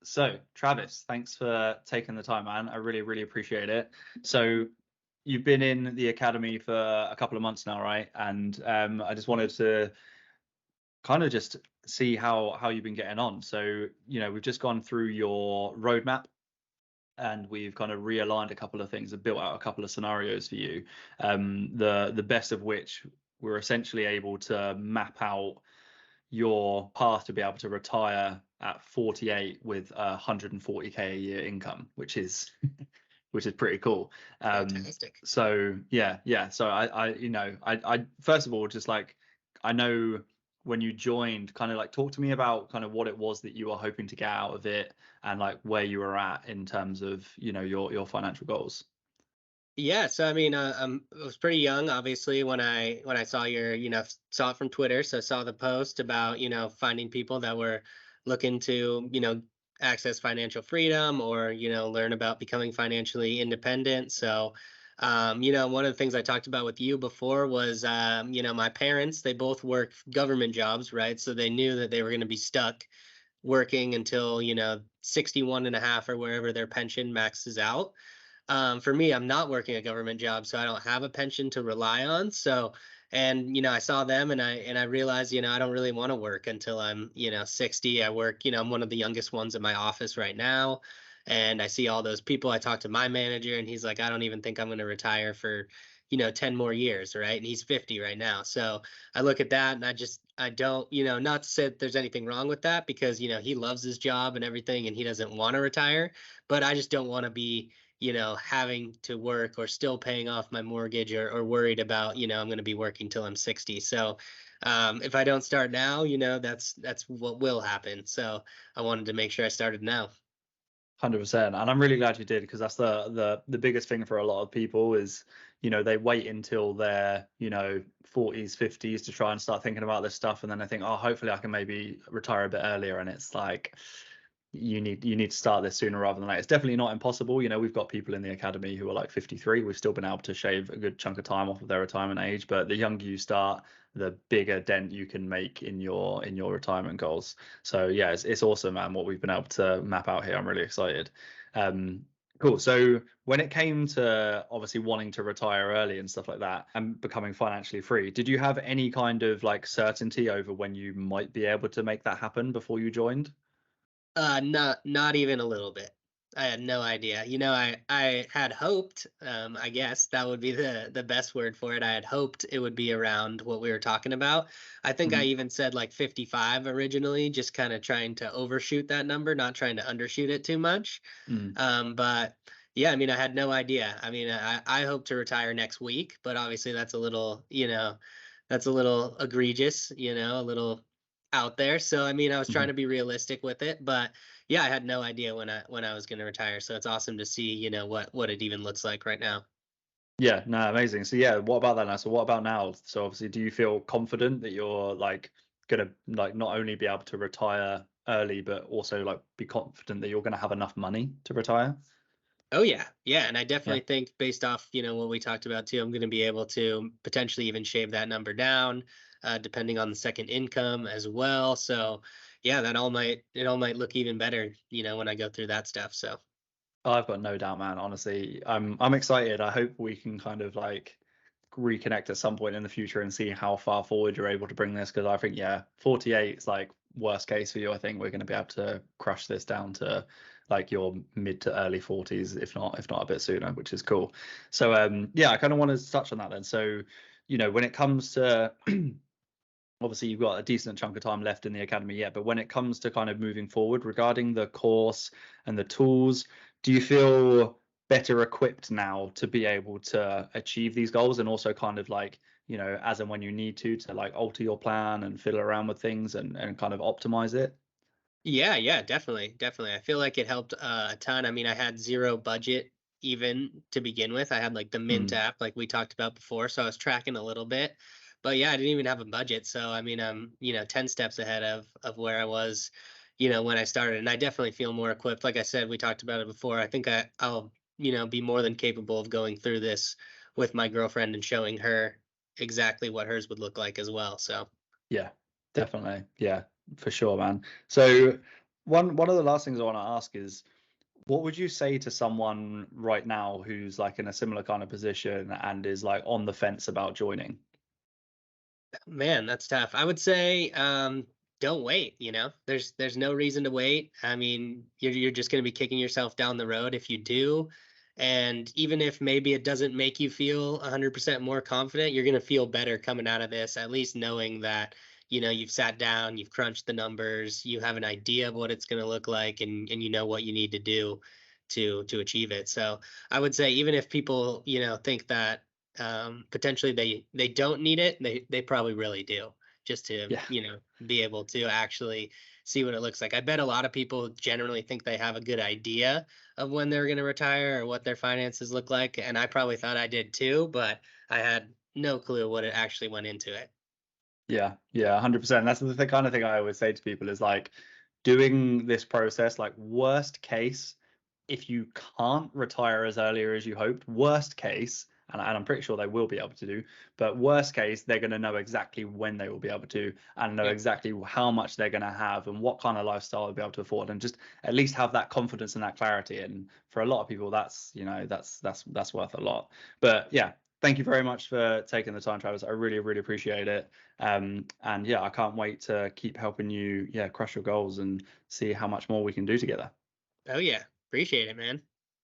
So, Travis, thanks for taking the time, man. I really, really appreciate it. So, you've been in the academy for a couple of months now, right? And I just wanted to kind of just see how you've been getting on. So, we've just gone through your roadmap and we've kind of realigned a couple of things and built out a couple of scenarios for you. The best of which we're essentially able to map out your path to be able to retire at 48 with 140k a year income, which is which is pretty cool. Fantastic. So yeah. So I first of all, just like, I know when you joined, kind of like talk to me about kind of what it was that you were hoping to get out of it and like where you were at in terms of your financial goals. Yeah, so I mean, I was pretty young, obviously, when I saw saw it from Twitter. So I saw the post about finding people that were looking to access financial freedom or learn about becoming financially independent. So, one of the things I talked about with you before was my parents, they both work government jobs, right? So they knew that they were going to be stuck working until 61 and a half or wherever their pension maxes out. For me, I'm not working a government job, so I don't have a pension to rely on. So, and I saw them, and I realized, I don't really want to work until I'm 60. I work, I'm one of the youngest ones in my office right now, and I see all those people. I talk to my manager, and he's like, I don't even think I'm going to retire for 10 more years, right? And he's 50 right now. So I look at that, and I don't, not to say that there's anything wrong with that, because he loves his job and everything, and he doesn't want to retire. But I just don't want to be having to work or still paying off my mortgage, or worried about, I'm going to be working till I'm 60. So if I don't start now, that's what will happen. So I wanted to make sure I started now. 100%. And I'm really glad you did, because that's the biggest thing for a lot of people is, they wait until their, 40s, 50s to try and start thinking about this stuff. And then they think, oh, hopefully I can maybe retire a bit earlier. And it's like, you need to start this sooner rather than later. It's definitely not impossible. We've got people in the academy who are like 53. We've still been able to shave a good chunk of time off of their retirement age, but the younger you start, the bigger dent you can make in your retirement goals. So yeah, it's awesome, man, what we've been able to map out here. I'm really excited. Cool. So when it came to obviously wanting to retire early and stuff like that and becoming financially free, did you have any kind of like certainty over when you might be able to make that happen before you joined? Not even a little bit. I had no idea. I had hoped, I guess that would be the best word for it. I had hoped it would be around what we were talking about. I think I Mhm. even said like 55 originally, just kind of trying to overshoot that number, not trying to undershoot it too much. Mm. But yeah, I mean, I had no idea. I mean, I hope to retire next week, but obviously that's a little egregious, a little out there. So I mean, I was trying Mhm. to be realistic with it, but yeah, I had no idea when I was going to retire. So it's awesome to see, what it even looks like right now. Yeah, no, amazing. So yeah, what about that now? So what about now? So obviously, do you feel confident that you're like gonna like not only be able to retire early, but also like be confident that you're gonna have enough money to retire? Oh yeah, yeah, and I Yeah. definitely think based off what we talked about too, I'm going to be able to potentially even shave that number down, depending on the second income as well. So yeah, it all might look even better, when I go through that stuff. So. I've got no doubt, man. Honestly, I'm excited. I hope we can kind of like reconnect at some point in the future and see how far forward you're able to bring this. Because I think, yeah, 48 is like worst case for you. I think we're going to be able to crush this down to like your mid to early 40s, if not a bit sooner, which is cool. So yeah, I kind of want to touch on that then. So when it comes to obviously you've got a decent chunk of time left in the academy yet, but when it comes to kind of moving forward regarding the course and the tools, do you feel better equipped now to be able to achieve these goals, and also kind of like, as and when you need to like alter your plan and fiddle around with things and kind of optimize it? Yeah, yeah, definitely, definitely. I feel like it helped a ton. I mean, I had zero budget even to begin with. I had like the Mint Mm. app, like we talked about before, so I was tracking a little bit. But yeah, I didn't even have a budget. So I mean, I'm 10 steps ahead of where I was, when I started. And I definitely feel more equipped. Like I said, we talked about it before. I think I'll be more than capable of going through this with my girlfriend and showing her exactly what hers would look like as well. So. Yeah, definitely. Yeah, for sure, man. So one of the last things I want to ask is, what would you say to someone right now who's like in a similar kind of position and is like on the fence about joining? Man, that's tough. I would say, don't wait, you know? There's no reason to wait. I mean, you're just gonna be kicking yourself down the road if you do. And even if maybe it doesn't make you feel 100% more confident, you're gonna feel better coming out of this, at least knowing that, you've sat down, you've crunched the numbers, you have an idea of what it's gonna look like, and you know what you need to do to achieve it. So I would say even if people, think that potentially they don't need it, they probably really do, just to Yeah. be able to actually see what it looks like. I bet a lot of people generally think they have a good idea of when they're going to retire or what their finances look like, and I probably thought I did too, but I had no clue what it actually went into it. Yeah, yeah, 100%. That's the kind of thing I always say to people is like doing this process, like worst case, if you can't retire as earlier as you hoped, worst case, and I'm pretty sure they will be able to do, but worst case, they're going to know exactly when they will be able to and know Yep. exactly how much they're going to have and what kind of lifestyle they'll be able to afford and just at least have that confidence and that clarity. And for a lot of people, that's, that's worth a lot. But yeah, thank you very much for taking the time, Travis. I really, really appreciate it. And yeah, I can't wait to keep helping you, yeah, crush your goals and see how much more we can do together. Oh yeah, appreciate it, man.